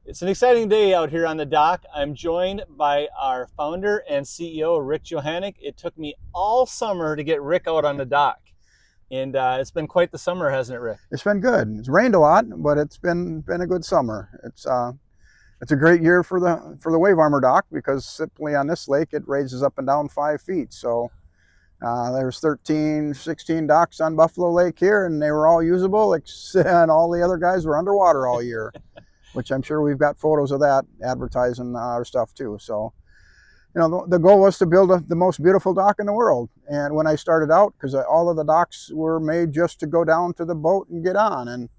It's an exciting day out here on the dock. I'm joined by our founder and CEO, Rick Johanneck. It took me all summer to get Rick out on the dock. And it's been quite the summer, hasn't it, Rick? It's been good. It's rained a lot, but it's been a good summer. It's a great year for the wave armor dock because simply on this lake it raises up and down 5 feet. So there's 13, 16 docks on Buffalo Lake here, and they were all usable, and all the other guys were underwater all year, which I'm sure we've got photos of that advertising our stuff too. So, the goal was to build the most beautiful dock in the world. And when I started out, because all of the docks were made just to go down to the boat and get on, and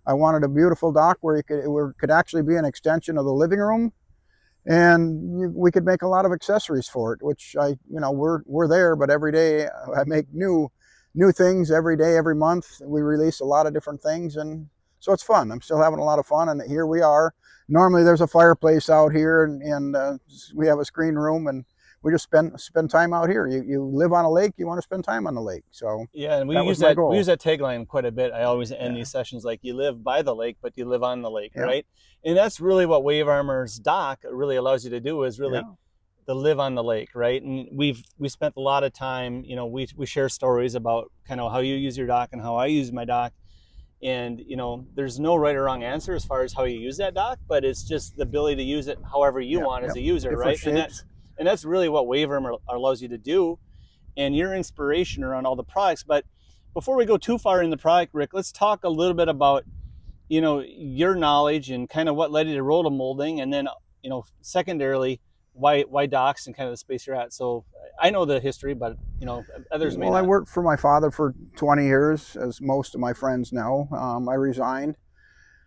I wanted a beautiful dock where it could actually be an extension of the living room, and we could make a lot of accessories for it, which we're there, but every day I make new things every day, every month. We release a lot of different things, and so it's fun. I'm still having a lot of fun, and here we are. Normally there's a fireplace out here, and we have a screen room, and we just spend time out here. You live on a lake, you want to spend time on the lake. So yeah, and we use that tagline quite a bit. I always end these sessions like, you live by the lake, but you live on the lake, right? And that's really what Wave Armor's dock really allows you to do, is really to live on the lake, right? And we spent a lot of time, we share stories about kind of how you use your dock and how I use my dock. And there's no right or wrong answer as far as how you use that dock, but it's just the ability to use it however you want as a user, right? And that's really what Wave Armor allows you to do, and your inspiration around all the products. But before we go too far in the product, Rick, let's talk a little bit about your knowledge and kind of what led you to rotomolding, and then secondarily why docks and kind of the space you're at. So I know the history, but others may not. I worked for my father for 20 years, as most of my friends know. I resigned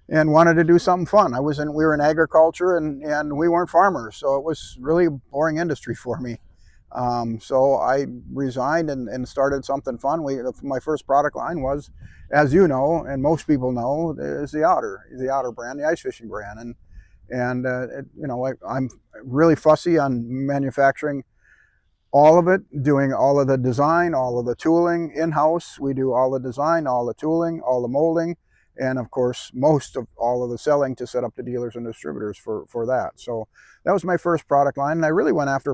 and wanted to do something fun. We were in agriculture, and we weren't farmers, so it was really a boring industry for me. So I resigned and started something fun. My first product line was, as you know, and most people know, is the Otter brand, the ice fishing brand. I'm really fussy on manufacturing all of it, doing all of the design, all of the tooling in-house. We do all the design, all the tooling, all the molding, and of course most of all of the selling to set up the dealers and distributors for that. So that was my first product line, and I really went after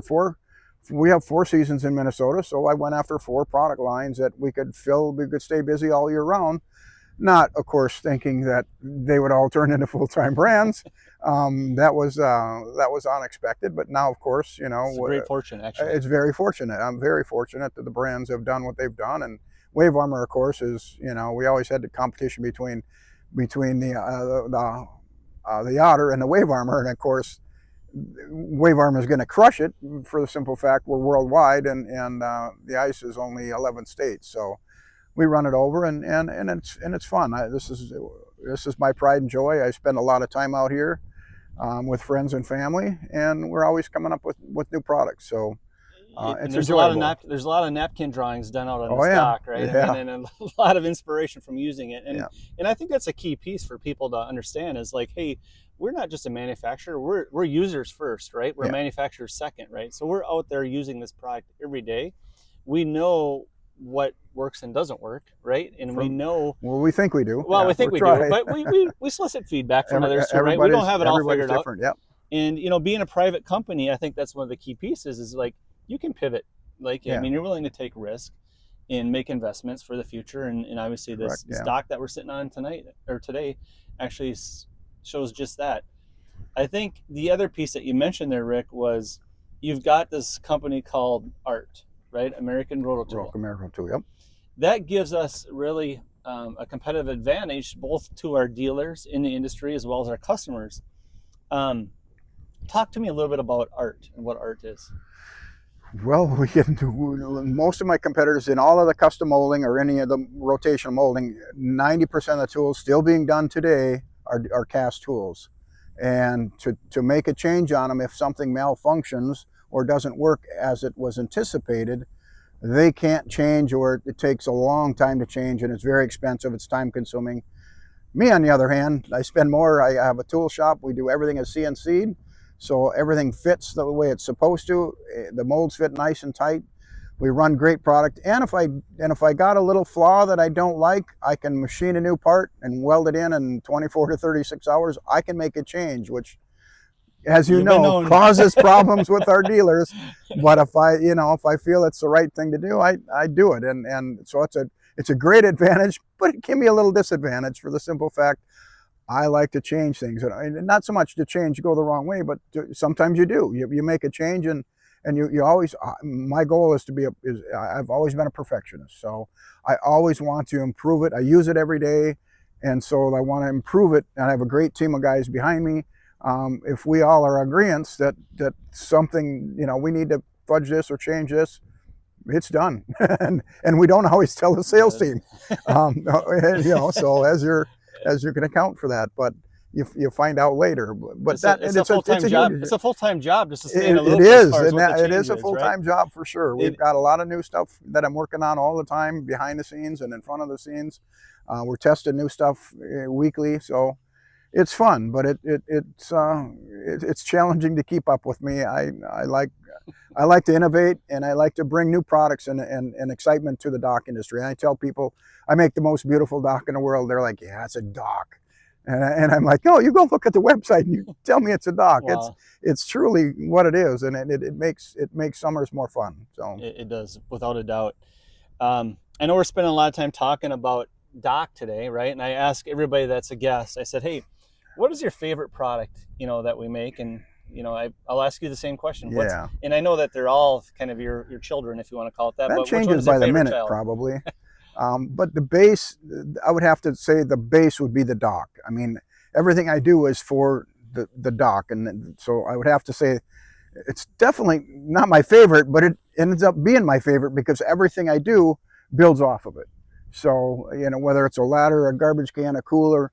we have 4 seasons in Minnesota, so I went after 4 product lines that we could stay busy all year round. Not, of course, thinking that they would all turn into full-time brands. That was unexpected, but now, of course, it's a great fortune, actually. It's very fortunate. I'm very fortunate that the brands have done what they've done, and Wave Armor, of course, is we always had the competition between the Otter and the Wave Armor, and of course, Wave Armor is going to crush it for the simple fact we're worldwide, and the ice is only 11 states, so we run it over, and it's fun. This is my pride and joy. I spend a lot of time out here with friends and family, and we're always coming up with new products. So it's enjoyable. There's a lot of napkin drawings done out on the dock, right? Yeah. And a lot of inspiration from using it. And I think that's a key piece for people to understand, is like, hey, we're not just a manufacturer, we're users first, right? We're manufacturers second, right? So we're out there using this product every day. We know what works and doesn't work, right? And we know, well, we think we do. Well, we think we do, but we solicit feedback from others too, right? We don't have it all figured out. Yep. And being a private company, I think that's one of the key pieces, is like, you can pivot. Like, I mean, you're willing to take risk and make investments for the future, and obviously this dock that we're sitting on today actually shows just that. I think the other piece that you mentioned there, Rick, was you've got this company called ART, right? American Rototool. American Tool, yep. That gives us really a competitive advantage, both to our dealers in the industry as well as our customers. Talk to me a little bit about ART and what ART is. Well, we get into most of my competitors in all of the custom molding or any of the rotational molding. 90% of the tools still being done today are cast tools, and to make a change on them, if something malfunctions or doesn't work as it was anticipated, they can't change, or it takes a long time to change, and it's very expensive, it's time consuming. Me, on the other hand, I spend more. I have a tool shop. We do everything as CNC'd, so everything fits the way it's supposed to. The molds fit nice and tight. We run great product, and if I got a little flaw that I don't like, I can machine a new part and weld it in 24 to 36 hours. I can make a change, which, as you know, causes problems with our dealers. But if I feel it's the right thing to do, I do it, and so it's a great advantage, but it can be a little disadvantage for the simple fact I like to change things, and not so much to change go the wrong way, but sometimes you do. You make a change, and you always. My goal is to be I've always been a perfectionist, so I always want to improve it. I use it every day, and so I want to improve it. And I have a great team of guys behind me. If we all are agreeant that something, we need to fudge this or change this, it's done. and we don't always tell the sales team, so as you can account for that, but you find out later. But it's a full-time job. It's a full-time job to sustain a loop. It is, and it is a full-time job for sure. We've got a lot of new stuff that I'm working on all the time, behind the scenes and in front of the scenes. We're testing new stuff weekly, so it's fun, but it's challenging to keep up with me. I like to innovate, and I like to bring new products and excitement to the dock industry. And I tell people I make the most beautiful dock in the world. They're like, yeah, it's a dock. And I'm like, no, you go look at the website and you tell me it's a dock. Wow. It's truly what it is, and it makes summers more fun. So it does, without a doubt. I know we're spending a lot of time talking about dock today, right? And I ask everybody that's a guest, I said, hey, what is your favorite product, that we make? And I'll ask you the same question. And I know that they're all kind of your children, if you want to call it that. That changes by the minute, probably. But the base, I would have to say the base would be the dock. I mean, everything I do is for the dock. And so I would have to say it's definitely not my favorite, but it ends up being my favorite because everything I do builds off of it. So, whether it's a ladder, a garbage can, a cooler,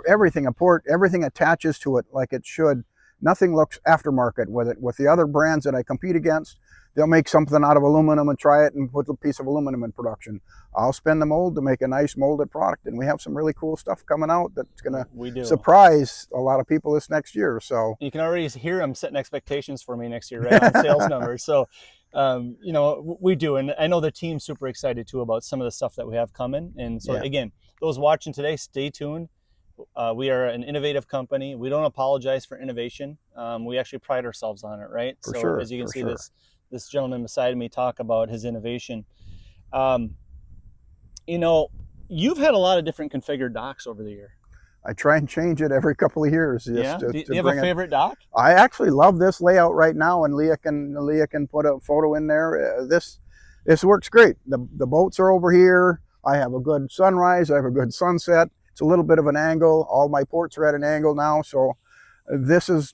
everything, a port, everything attaches to it like it should. Nothing looks aftermarket with it. With the other brands that I compete against, they'll make something out of aluminum and try it and put a piece of aluminum in production. I'll spend the mold to make a nice molded product, and we have some really cool stuff coming out that's going to surprise a lot of people this next year. So you can already hear them setting expectations for me next year, right, on sales numbers. So we do, and I know the team's super excited too about some of the stuff that we have coming. And so again, those watching today, stay tuned. We are an innovative company. We don't apologize for innovation. We actually pride ourselves on it, right? For sure, as you can see, this gentleman beside me talk about his innovation. You've had a lot of different configured docks over the year. I try and change it every couple of years. Do you have a favorite dock? I actually love this layout right now, and Leah can put a photo in there. This works great. The boats are over here. I have a good sunrise. I have a good sunset. It's a little bit of an angle. All my ports are at an angle now, so this is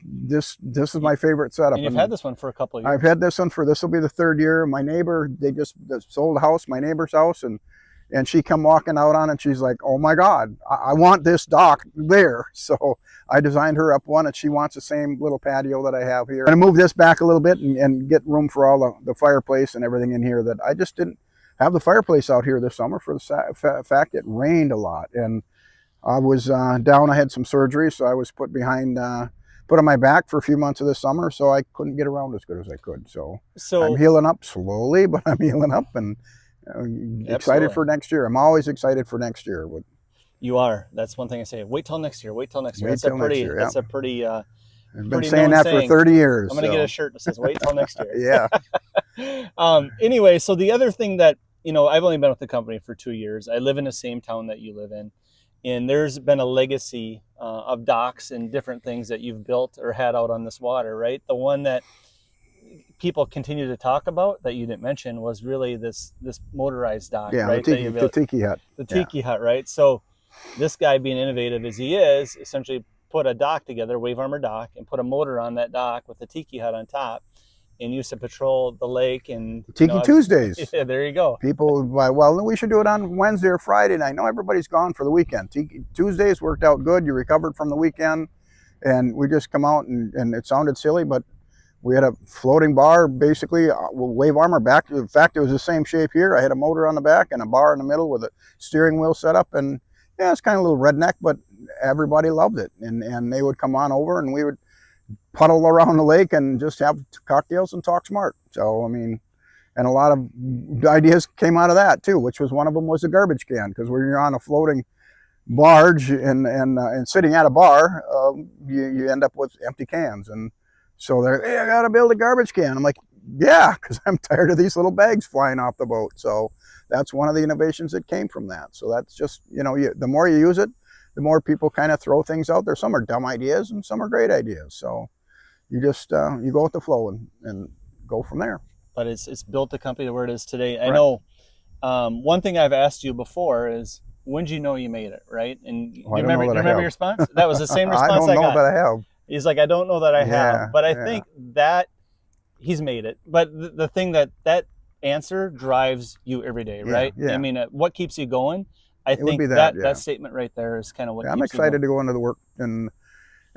my favorite setup. And you've had this one for a couple of years. I've had this one this will be the third year. My neighbor, they sold a house, my neighbor's house, and she come walking out on it. She's like, oh my God, I want this dock there. So I designed her up one, and she wants the same little patio that I have here. I'm gonna move this back a little bit and get room for all the fireplace and everything in here that I just didn't have the fireplace out here this summer for the fact it rained a lot. And I was down, I had some surgery, so I was put on my back for a few months of this summer, so I couldn't get around as good as I could. So I'm healing up slowly, but I'm healing up, and excited for next year. I'm always excited for next year. You are. That's one thing I say. Wait till next year. Wait till next year. That's a pretty I've been saying that for 30 years. I'm going to get a shirt that says wait till next year. Yeah. Anyway, so the other thing that, I've only been with the company for 2 years. I live in the same town that you live in. And there's been a legacy of docks and different things that you've built or had out on this water, right? The one that people continue to talk about that you didn't mention was really this motorized dock, right? The tiki hut. The tiki hut, right? So this guy, being innovative as he is, essentially put a dock together, wave armor dock, and put a motor on that dock with the tiki hut on top, and used to patrol the lake. And Tiki Tuesdays. Yeah, there you go. People, well, we should do it on Wednesday or Friday. And I know everybody's gone for the weekend. Tiki Tuesdays worked out good. You recovered from the weekend, and we just come out and it sounded silly, but we had a floating bar, basically wave armor back. In fact, it was the same shape here. I had a motor on the back and a bar in the middle with a steering wheel set up, and it's kind of a little redneck, but everybody loved it. And they would come on over, and we would puddle around the lake and just have cocktails and talk smart. So I mean, and a lot of ideas came out of that too, which was one of them was a garbage can, because when you're on a floating barge and sitting at a bar, you end up with empty cans. And so they're, hey, I gotta build a garbage can. I'm like, yeah, because I'm tired of these little bags flying off the boat. So that's one of the innovations that came from that. So that's just, you know, the more you use it, the more people kind of throw things out there. Some are dumb ideas and some are great ideas. So you just you go with the flow and go from there. But it's built the company to where it is today. I Right. know one thing I've asked you before is, when did you know you made it, right? And do Oh, I you don't know remember, that you I remember have. your response? That was the same I response don't I know got. that I have. He's like, I don't know that I have, Yeah, but I yeah, think that he's made it. But the thing that answer drives you every day, yeah, right? I yeah. mean, what keeps you going? I It would think be that, that yeah. statement right there is kind of what Yeah, I'm keeps you going. excited to go into the work and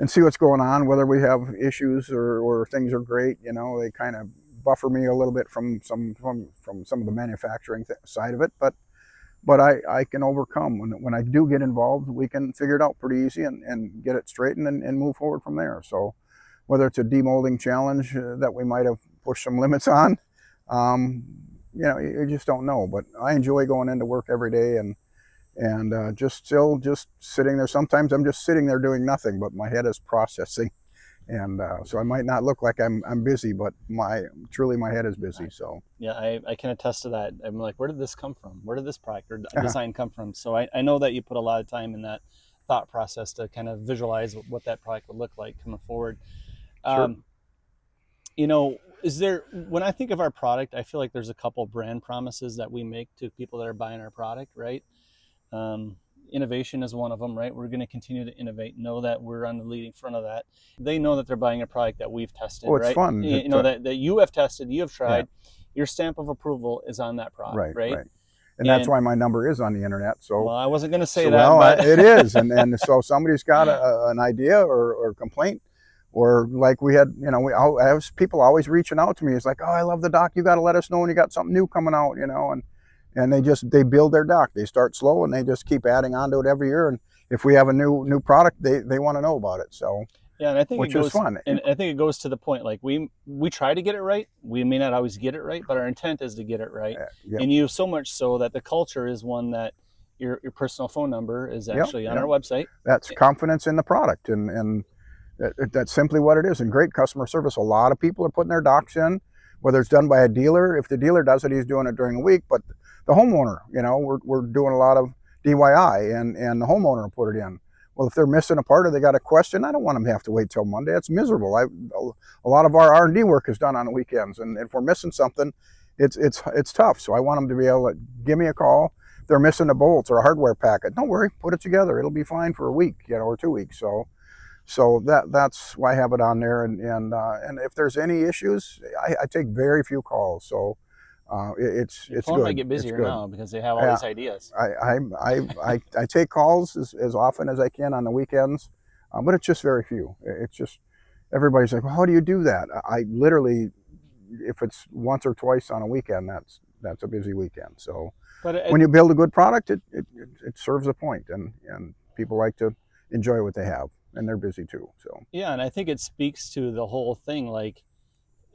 see what's going on, whether we have issues or things are great. You know, they kind of buffer me a little bit from some of the manufacturing side of it, but I can overcome. When I do get involved, we can figure it out pretty easy and get it straightened and move forward from there. So whether it's a demolding challenge that we might have pushed some limits on, um, you know, you just don't know. But I enjoy going into work every day and just still just sitting there. Sometimes I'm just sitting there doing nothing, but my head is processing. And so I might not look like I'm busy, but truly my head is busy. So Yeah, I can attest to that. I'm like, where did this come from? Where did this product or design come from? So I know that you put a lot of time in that thought process to kind of visualize what that product would look like coming forward. sure, Um, you know, is there, when I think of our product, I feel like there's a couple brand promises that we make to people that are buying our product, right? Um, Innovation is one of them, right? We're going to continue to innovate, know that we're on the leading front of that. They know that they're buying a product that we've tested, oh, it's right? fun. You know, that you have tested, you have Yeah, tried, your stamp of approval is on that product, right, right? right. And that's And why my number is on the internet. well, So I wasn't going to say so that, well, but it is, and so if somebody's got an idea or complaint, or like we had, you know, I have people always reaching out to me. It's like, oh, I love the dock. You got to let us know when you got something new coming out, you know, and they build their dock. They start slow and they just keep adding on to it every year. And if we have a new product, they want to know about it. So yeah, and I think it which is goes, fun. and I think it goes to the point. Like we try to get it right. We may not always get it right, but our intent is to get it right. Yep, And you so much so that the culture is one that your personal phone number is yep, actually on our yep. website. That's confidence in the product, and that's simply what it is. And great customer service. A lot of people are putting their docks in, whether it's done by a dealer. If the dealer does it, he's doing it during the week. But the homeowner, you know, we're doing a lot of DIY, and the homeowner will put it in. Well, if they're missing a part or they got a question, I don't want them to have to wait till Monday. It's miserable. A lot of our R&D work is done on the weekends, and if we're missing something, it's tough. So I want them to be able to give me a call. If they're missing a bolt or a hardware packet, don't worry, put it together. It'll be fine for a week, you know, or 2 weeks. So that's why I have it on there. And if there's any issues, I take very few calls. So Your it's phone might good. get It's busier good. now because they have all Yeah, these ideas. I take calls as often as I can on the weekends, but it's just very few. It's just everybody's like, well, how do you do that? I literally, if it's once or twice on a weekend, that's a busy weekend. So But when you build a good product, it serves a point, and people like to enjoy what they have, and they're busy too. So yeah, and I think it speaks to the whole thing. Like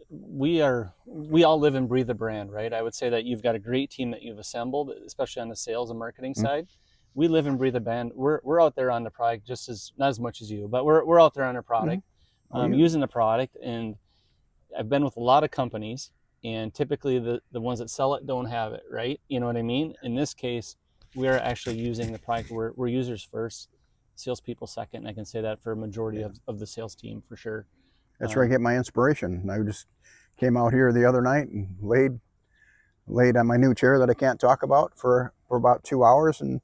we all live and breathe the brand, right? I would say that you've got a great team that you've assembled, especially on the sales and marketing mm, side. We live and breathe the brand. We're out there on the product just as not as much as you, but we're out there on the mm. product, Oh, you using the product. And I've been with a lot of companies, and typically the ones that sell it don't have it, right? You know what I mean? In this case, we're actually using the product. We're users first, salespeople second. And I can say that for a majority yeah. of the sales team for sure. That's where I get my inspiration. I just came out here the other night and laid on my new chair that I can't talk about for about 2 hours, and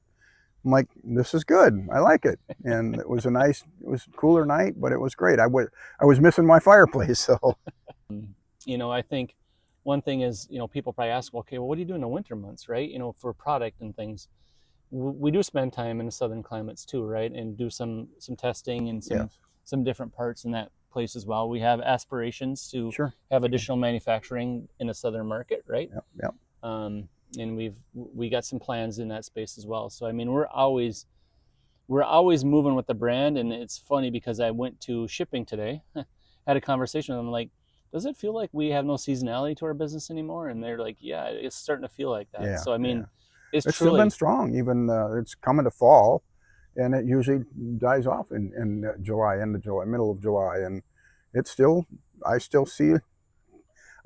I'm like, this is good. I like it. And it was a cooler night, but it was great. I was missing my fireplace, so You know, I think one thing is, people probably ask, well, okay, well, what do you do in the winter months, right? For product and things. We do spend time in the southern climates too, right? And do some testing and some yes, some different parts in that place as well. We have aspirations to sure, have sure, additional manufacturing in the southern market, right? yep, yep. And we got some plans in that space as well. So I mean, we're always moving with the brand. And it's funny because I went to shipping today had a conversation with them like, does it feel like we have no seasonality to our business anymore? And they're like, yeah, it's starting to feel like that. Yeah, So I yeah. mean, it's It's still been truly, strong. Even it's coming to fall, and it usually dies off in July, end of July, middle of July, and it's still. I still see.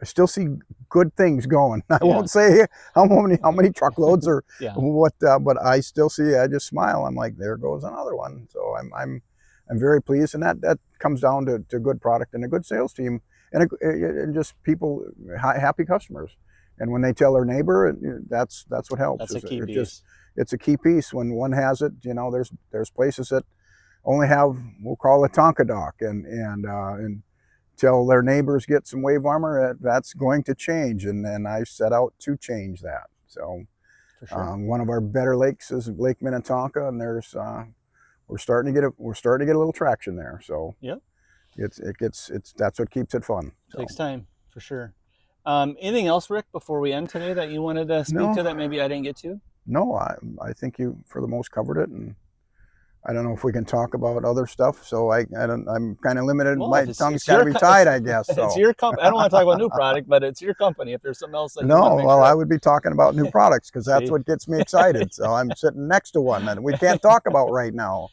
I still see good things going. I yeah, won't say how many truckloads or yeah, what, but I still see. I just smile. I'm like, there goes another one. So I'm very pleased, and that comes down to good product and a good sales team, and just people, happy customers. And when they tell their neighbor, that's what helps. that's a key It just piece. it's a key piece. When one has it, there's places that only have, we'll call it Tonka dock, and till their neighbors get some wave armor, that's going to change, and I set out to change that. So For sure. one of our better lakes is Lake Minnetonka, and there's we're starting to get a little traction there. So Yep. it's that's what keeps it fun. So Takes time for sure. Anything else, Rick, before we end today that you wanted to speak no, to that maybe I didn't get to? no, I think you for the most covered it, and I don't know if we can talk about other stuff. So I'm kind of limited. Well, My if tongue's got to your be tied, I guess. it's So your company. I don't want to talk about new product, but it's your company. If there's something else that you want to no, make well, sure I of, would be talking about new products because that's see, what gets me excited. So I'm sitting next to one that we can't talk about right now.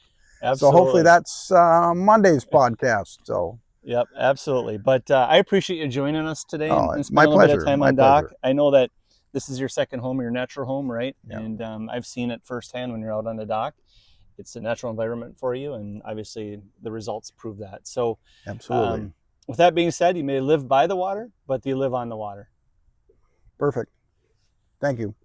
So hopefully absolutely. that's Monday's podcast. So, Yep, absolutely. But I appreciate you joining us today oh, and my spending a little bit of pleasure. time My on Doc. pleasure. I know that this is your second home, your natural home, right? Yeah, And I've seen it firsthand when you're out on the dock. It's a natural environment for you, and obviously the results prove that. So, absolutely. with that being said, you may live by the water, but you live on the water. Perfect. Thank you.